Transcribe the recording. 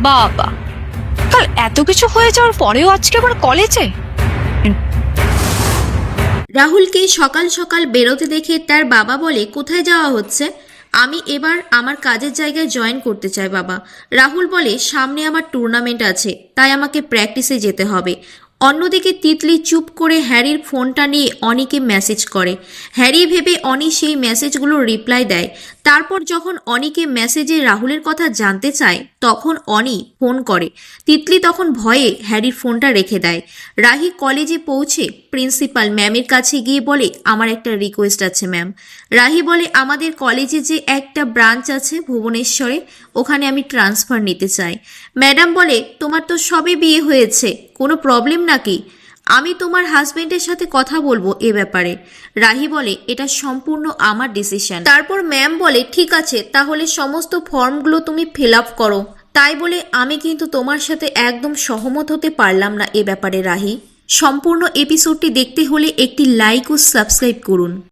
বাবা, কাল এত কিছু হয়ে যাওয়ার পরেও আজকে আবার কলেজে? রাহুলকে সকাল সকাল বেরোতে দেখে তার বাবা বলে, কোথায় যাওয়া হচ্ছে? আমি এবার আমার কাজের জায়গায় জয়েন করতে চাই বাবা। রাহুল বলে, সামনে আমার টুর্নামেন্ট আছে, তাই আমাকে প্র্যাকটিসে যেতে হবে। অন্যদিকে তিতলি চুপ করে হ্যারির ফোনটা নিয়ে অনিকে মেসেজ করে। হ্যারি ভেবে অনি সেই মেসেজগুলোর রিপ্লাই দেয়। তারপর যখন অনিকে মেসেজে রাহুলের কথা জানতে চায় তখন অনি ফোন করে। তিতলি তখন ভয়ে হ্যারির ফোনটা রেখে দেয়। রাহি কলেজে পৌঁছে প্রিন্সিপাল ম্যামের কাছে গিয়ে বলে, আমার একটা রিকোয়েস্ট আছে ম্যাম। রাহি বলে, আমাদের কলেজে যে একটা ব্রাঞ্চ আছে ভুবনেশ্বরে, ওখানে আমি ট্রান্সফার নিতে চাই। ম্যাডাম বলে, তোমার তো সবে বিয়ে হয়েছে, কোনো প্রবলেম নাকি? আমি তোমার হাজবেন্ডের সাথে কথা বলবো এ ব্যাপারে। রাহি বলে, এটা সম্পূর্ণ আমার ডিসিশন। তারপর ম্যাম বলে, ঠিক আছে, তাহলে সমস্ত ফর্মগুলো তুমি ফিল আপ করো। তাই বলে আমি কিন্তু তোমার সাথে একদম সহমত হতে পারলাম না এ ব্যাপারে রাহি। সম্পূর্ণ এপিসোডটি দেখতে হলে একটি লাইক ও সাবস্ক্রাইব করুন।